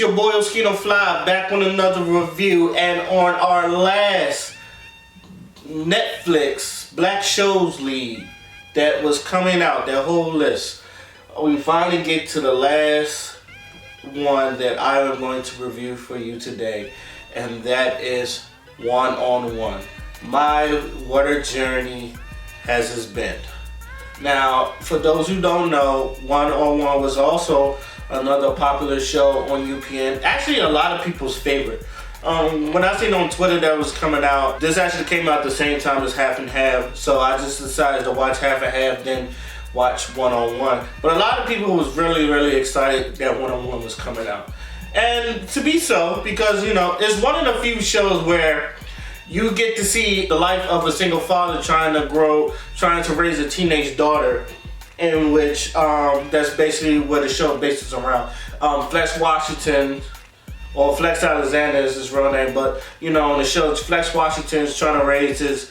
your boy Oscino Fly back on another review, and on our last Netflix Black Shows lead that was coming out, that whole list, we finally get to the last one that I am going to review for you today, and that is One on One. My, what a journey has this been. Now, for those who don't know, One on One was also another popular show on UPN. Actually, a lot of people's favorite. When I seen on Twitter that was coming out, this actually came out at the same time as Half and Half, so I just decided to watch Half and Half, then watch One on One. But a lot of people was really excited that One on One was coming out. And to be so, because, you know, it's one of the few shows where you get to see the life of a single father trying to raise a teenage daughter, in which that's basically what the show bases around. Flex Washington, or Flex Alexander is his real name, but you know, on the show, Flex Washington is trying to raise his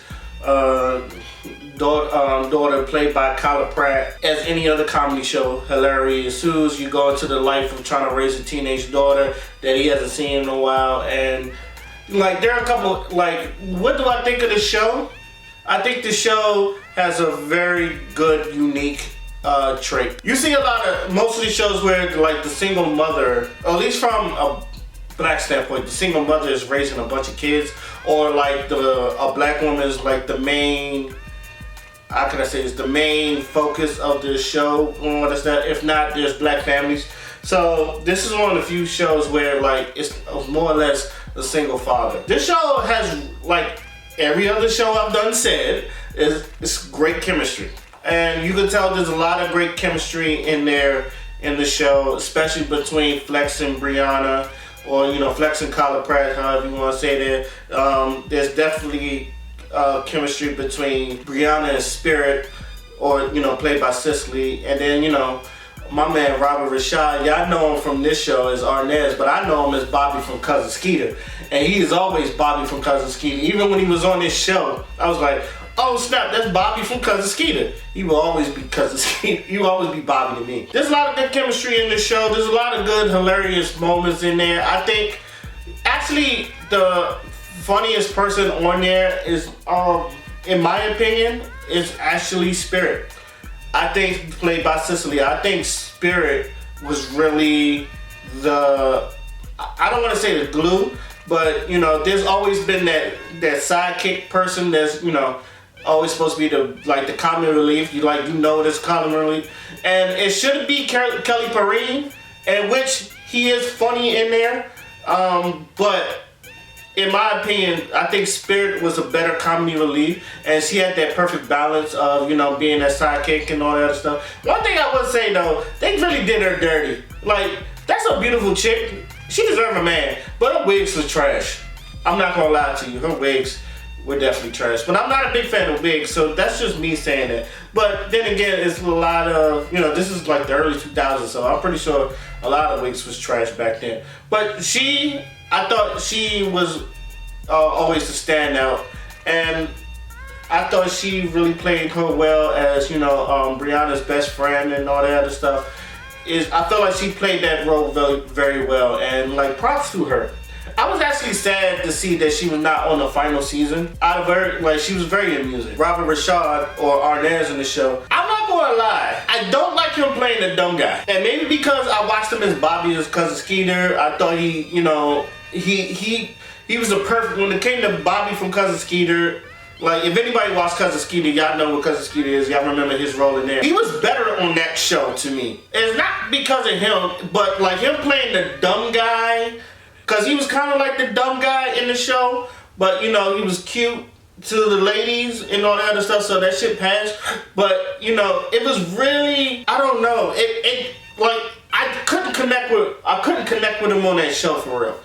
daughter, played by Kyla Pratt. As any other comedy show, hilarity ensues. You go into the life of trying to raise a teenage daughter that he hasn't seen in a while, and like there are a couple, like, what do I think of the show? I think the show has a very good, unique trait. You see a lot of, most of the shows where like the single mother, or at least from a black standpoint, the single mother is raising a bunch of kids, or like a black woman is like the main, how can I say, it's the main focus of the show. What is that? If not, there's black families. So this is one of the few shows where like it's more or less a single father. This show has, like every other show I've done said, it's great chemistry. And you can tell there's a lot of great chemistry in there in the show, especially between Flex and Brianna, or you know, Flex and Kyla Pratt, however you want to say that. There's definitely chemistry between Brianna and Spirit, or you know, played by Cicely, and then you know, my man Robert Rashad. Y'all know him from this show as Arnez, but I know him as Bobby from Cousin Skeeter, and he is always Bobby from Cousin Skeeter. Even when he was on this show, I was like, oh snap, that's Bobby from Cousin Skeeter. He will always be Cousin Skeeter. He will always be Bobby to me. There's a lot of good chemistry in this show. There's a lot of good, hilarious moments in there. I think, actually, the funniest person on there is, in my opinion, is actually Spirit. I think played by Cicely. I think Spirit was really the, I don't want to say the glue, but you know, there's always been that sidekick person that's, you know, always supposed to be the comic relief. You know this comic relief, and it should be Kelly Perrine, in which he is funny in there. But in my opinion, I think Spirit was a better comedy relief, and she had that perfect balance of, you know, being that sidekick and all that other stuff. One thing I would say though, they really did her dirty. Like, that's a beautiful chick. She deserved a man, but her wigs was trash. I'm not gonna lie to you, her wigs were definitely trash. But I'm not a big fan of wigs, so that's just me saying that. But then again, it's a lot of, you know, this is like the early 2000s, so I'm pretty sure a lot of wigs was trash back then. But I thought she was always the standout, and I thought she really played her well as, you know, Brianna's best friend and all that other stuff. I felt like she played that role very, very well, and like, props to her. I was actually sad to see that she was not on the final season. Out of her, like, she was very amusing. Robert Rashad, or Arnez in the show, I'm not gonna lie, I don't like him playing the dumb guy. And maybe because I watched him as Bobby as Cousin Skeeter, I thought he, you know, he was a perfect, when it came to Bobby from Cousin Skeeter, like, if anybody watched Cousin Skeeter, y'all know what Cousin Skeeter is. Y'all remember his role in there. He was better on that show to me. It's not because of him, but like him playing the dumb guy, because he was kind of like the dumb guy in the show, but you know, he was cute to the ladies and all that other stuff, so that shit passed. But you know, it was really, I don't know, it like, I couldn't connect with him on that show for real.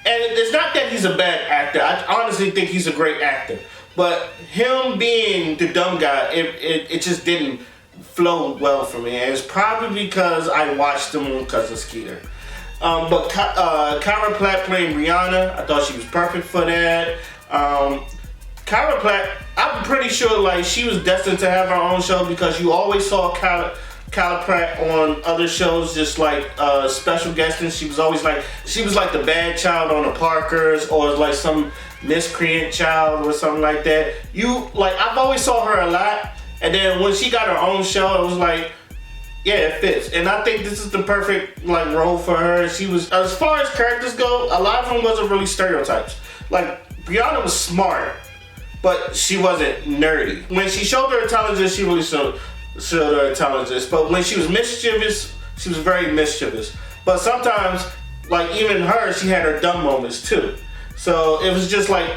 And it's not that he's a bad actor. I honestly think he's a great actor. But him being the dumb guy, it just didn't flow well for me. And it's probably because I watched him on Cousin Skeeter. But Kyla Pratt playing Brianna, I thought she was perfect for that. Kyla Pratt, I'm pretty sure like she was destined to have her own show, because you always saw Kyla Pratt on other shows, just like special guesting. She was like the bad child on the Parkers, or like some miscreant child or something like that. I've always saw her a lot, and then when she got her own show, it was like, yeah, it fits. And I think this is the perfect like role for her. She was, as far as characters go, a lot of them wasn't really stereotypes. Like Brianna was smart, but she wasn't nerdy. When she showed her intelligence, she really showed her intelligence. But when she was mischievous, she was very mischievous. But sometimes, like even her, she had her dumb moments too. So it was just like,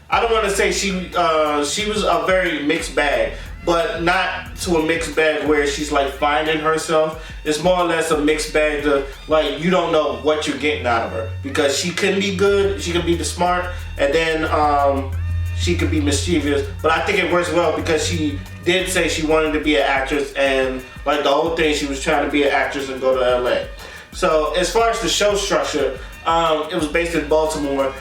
I don't want to say she was a very mixed bag, but not to a mixed bag where she's like finding herself. It's more or less a mixed bag to like, you don't know what you're getting out of her, because she can be good, she can be the smart, and then she could be mischievous. But I think it works well because she did say she wanted to be an actress, and like the whole thing, she was trying to be an actress and go to LA. So as far as the show structure, it was based in Baltimore.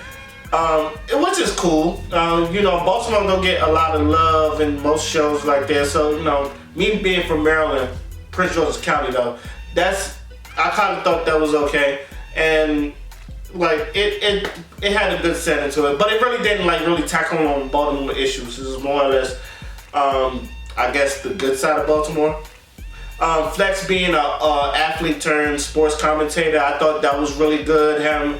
Which is cool. Baltimore don't get a lot of love in most shows like that. So, me being from Maryland, Prince George's County though, I kind of thought that was okay. And like it had a good setting to it, but it really didn't like really tackle on Baltimore issues. This is more or less, I guess, the good side of Baltimore. Flex being a athlete turned sports commentator, I thought that was really good. Him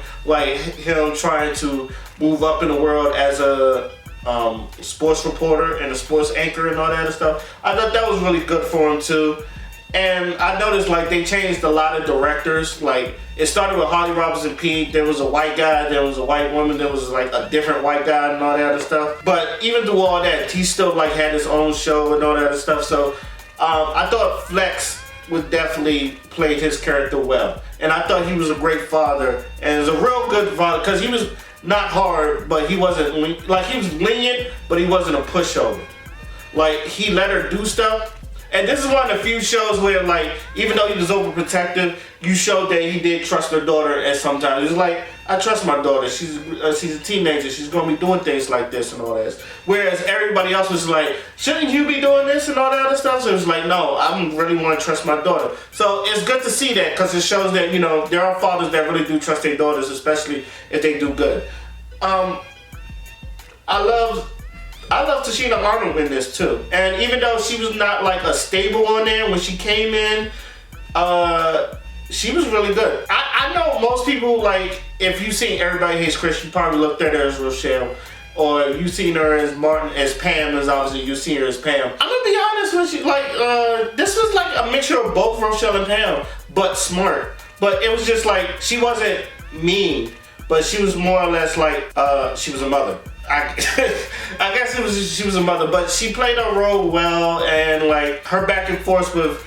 trying to move up in the world as a sports reporter and a sports anchor and all that other stuff. I thought that was really good for him too. And I noticed like they changed a lot of directors. Like it started with Holly Robinson Peake. There was a white guy, there was a white woman, there was like a different white guy and all that other stuff. But even through all that, he still like had his own show and all that other stuff. So I thought Flex would definitely played his character well. And I thought he was a great father, and was a real good father, because he was not hard, but he wasn't, like he was lenient, but he wasn't a pushover. Like he let her do stuff. And this is one of the few shows where like, even though he was overprotective, you showed that he did trust her daughter at some time. It's like, I trust my daughter. She's a teenager. She's gonna be doing things like this and all that. Whereas everybody else was like, shouldn't you be doing this and all that other stuff? So it was like, no, I really want to trust my daughter. So it's good to see that, because it shows that, there are fathers that really do trust their daughters, especially if they do good. I love Tashina Arnold in this too. And even though she was not like a stable on there when she came in, she was really good. I know most people, like, if you've seen Everybody Hates Chris, you probably looked at her as Rochelle. Or you've seen her as Martin, as Pam, as obviously you've seen her as Pam. I'm gonna be honest with you, like, this was like a mixture of both Rochelle and Pam, but smart. But it was just like, she wasn't mean, but she was more or less like, she was a mother. I guess she was a mother, but she played her role well, and like her back and forth with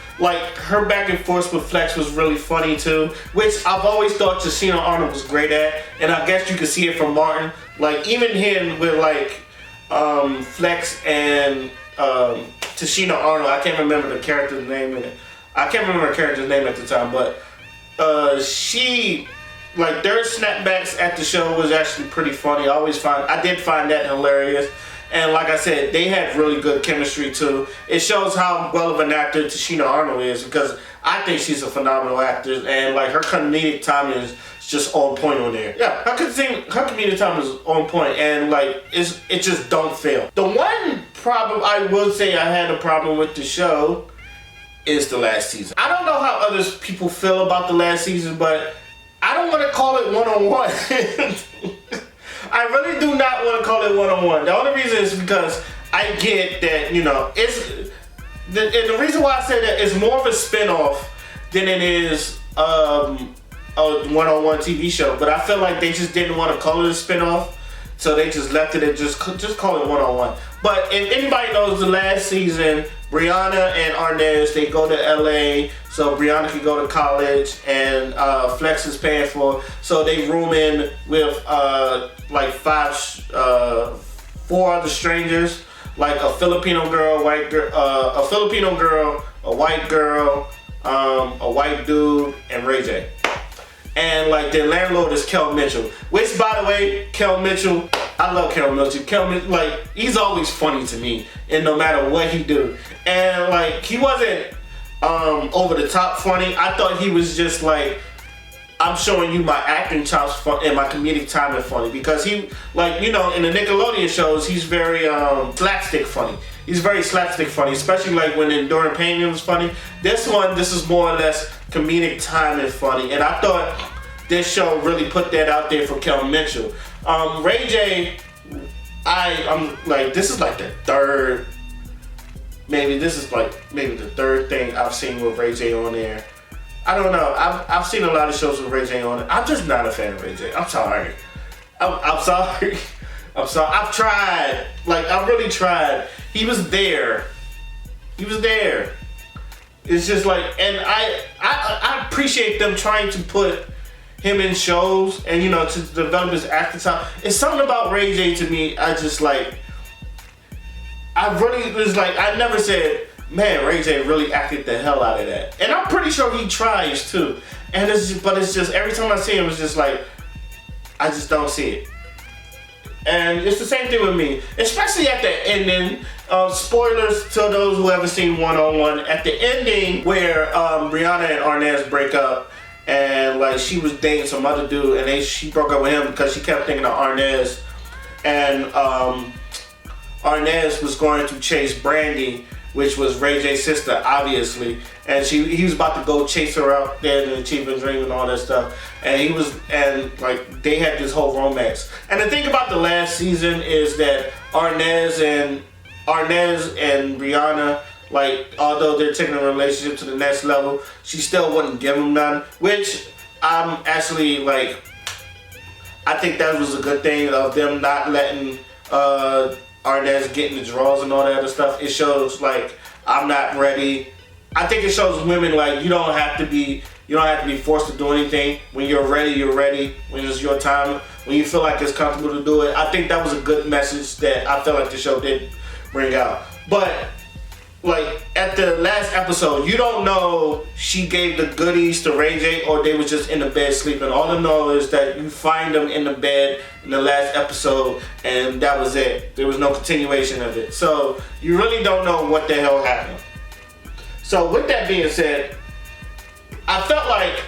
Flex was really funny too, which I've always thought Tashina Arnold was great at, and I guess you could see it from Martin. Like even him with like Flex and Tashina Arnold, I can't remember the character's name in it. I can't remember her character's name at the time, but she, like, their snapbacks at the show was actually pretty funny. I did find that hilarious. And like I said, they had really good chemistry too. It shows how well of an actor Tashina Arnold is, because I think she's a phenomenal actress, and like her comedic timing is just on point on there. Yeah, her comedic timing is on point, and like it just don't fail. The one problem I will say I had a problem with the show is the last season. I don't know how other people feel about the last season, but I don't want to call it one-on-one. I really do not want to call it one-on-one. The only reason is because I get that, it's the reason why I say that is more of a spin-off than it is a one-on-one TV show. But I feel like they just didn't want to call it a spin-off, so they just left it and just call it one-on-one. But if anybody knows the last season, Brianna and Arnez, they go to LA so Brianna can go to college, and Flex is paying for, so they room in with like 4 other strangers, like a Filipino girl, a white girl, a white girl, a white dude, and Ray J. And like their landlord is Kel Mitchell, which, by the way, Kel Mitchell, I love Kel Mitchell. Kel Mitchell, like, he's always funny to me, and no matter what he do. And like he wasn't over the top funny. I thought he was just like, I'm showing you my acting chops and my comedic timing funny, because he, like, you know, in the Nickelodeon shows, he's very slapstick funny. He's very slapstick funny, especially like when Enduring Pain was funny. This is more or less comedic timing funny, and I thought this show really put that out there for Kel Mitchell. Ray J, I'm like, this is like the third, maybe the third thing I've seen with Ray J on there. I don't know. I've seen a lot of shows with Ray J on it. I'm just not a fan of Ray J. I'm sorry. I'm sorry. I'm sorry. I've tried. Like, I really tried. He was there. It's just like, and I appreciate them trying to put him in shows and, you know, to develop his acting style. It's something about Ray J to me. I never said, man, Ray J really acted the hell out of that. And I'm pretty sure he tries too. And it's just every time I see him, it's just like, I just don't see it. And it's the same thing with me, especially at the ending. Spoilers to those who haven't seen 101. At the ending where Rihanna and Arnaz break up, and like she was dating some other dude, and she broke up with him because she kept thinking of Arnaz, and Arnaz was going to chase Brandy, which was Ray J's sister, obviously, and he was about to go chase her out there in the Achievement Dream and all that stuff, and they had this whole romance. And the thing about the last season is that Arnaz and Rihanna, like, although they're taking a relationship to the next level, she still wouldn't give him none, which I'm actually like, I think that was a good thing of them not letting Arnaz getting the draws and all that other stuff. It shows like, I'm not ready. I think it shows women like, you don't have to be forced to do anything. When you're ready, you're ready. When it's your time, when you feel like it's comfortable to do it. I think that was a good message that I feel like the show did bring out. But like at the last episode, you don't know she gave the goodies to Ray J or they was just in the bed sleeping. All I know is that you find them in the bed in the last episode, and that was it. There was no continuation of it. So you really don't know what the hell happened. So with that being said, I felt like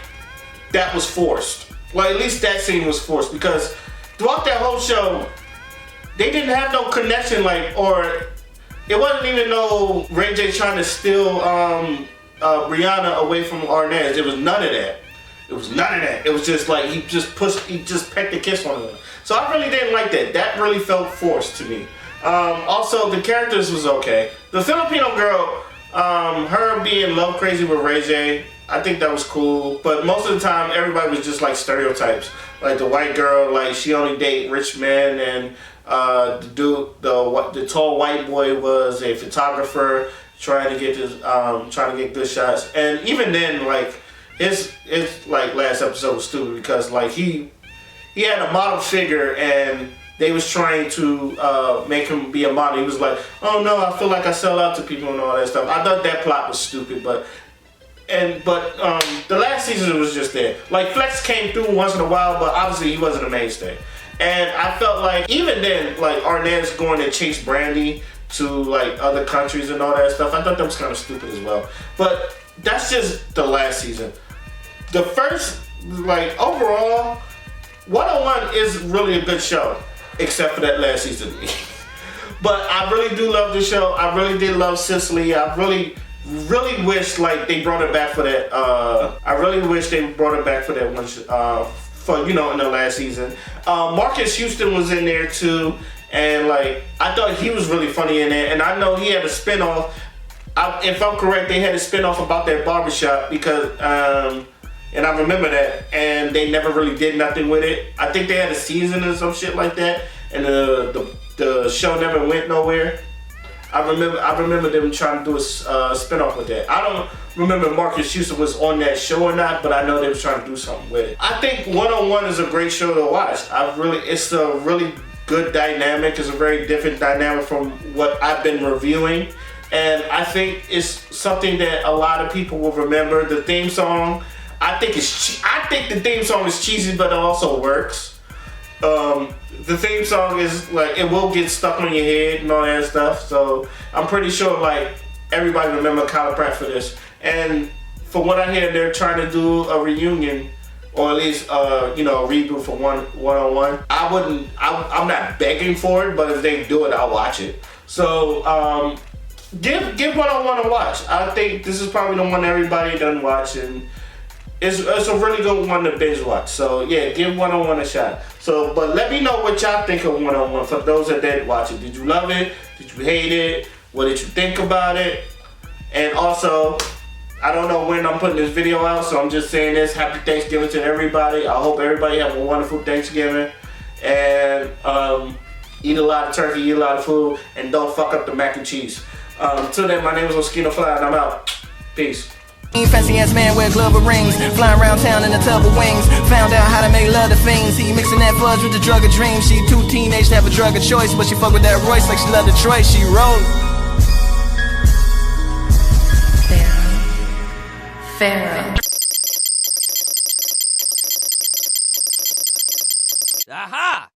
that was forced. Well, at least that scene was forced, because throughout that whole show, they didn't have no connection, or it wasn't even no Ray J trying to steal Rihanna away from Arnaz. It was none of that. It was just like he just pecked a kiss on her. So I really didn't like that. That really felt forced to me. Also, the characters was okay. The Filipino girl, her being love crazy with Ray J, I think that was cool. But most of the time, everybody was just like stereotypes. Like the white girl, like she only date rich men, and the tall white boy was a photographer trying to get good shots. And even then, like his like last episode was stupid, because like he had a model figure and they was trying to make him be a model. He was like, oh no, I feel like I sell out to people and all that stuff. I thought that plot was stupid, but the last season was just there. Like Flex came through once in a while, but obviously he wasn't a mainstay. And I felt like even then, like Arnaz going to chase Brandy to like other countries and all that stuff, I thought that was kind of stupid as well. But that's just the last season. The first, like overall, 101 is really a good show, except for that last season. But I really do love the show. I really did love Cicely. I really wish like they brought her back for that. I really wish they brought her back for that one. In the last season. Marcus Houston was in there too, and like I thought he was really funny in there. And I know he had a spinoff. If I'm correct, they had a spinoff about that barbershop, because and I remember that, and they never really did nothing with it. I think they had a season or some shit like that, and the show never went nowhere. I remember them trying to do a spinoff with that. I don't remember Marcus Houston was on that show or not, but I know they was trying to do something with it. I think 101 is a great show to watch. It's a really good dynamic. It's a very different dynamic from what I've been reviewing, and I think it's something that a lot of people will remember. The theme song, I think the theme song is cheesy, but it also works. The theme song is like, it will get stuck on your head and all that stuff. So I'm pretty sure like everybody remember Kyla Pratt for this. And from what I hear, they're trying to do a reunion, or at least you know, a reboot for one-on-one. I'm not begging for it, but if they do it, I'll watch it. So give one-on-one a watch. I think this is probably the one everybody done watch, and it's a really good one to binge watch. So yeah, give one-on-one a shot. So, but let me know what y'all think of one-on-one for those that did watch it. Did you love it? Did you hate it? What did you think about it? And also, I don't know when I'm putting this video out, so I'm just saying this. Happy Thanksgiving to everybody. I hope everybody have a wonderful Thanksgiving. And eat a lot of turkey, eat a lot of food, and don't fuck up the mac and cheese. Till then, my name is Oscino Fly, and I'm out. Peace. Fancy ass man wear glove of rings, flying around town in a tub of wings. Found out how to make love to fiends. He mixing that fudge with the drug of dreams. She too teenage to have a drug of choice, but she fuck with that Royce like she love Detroit. She rolled. Pharaoh. Aha!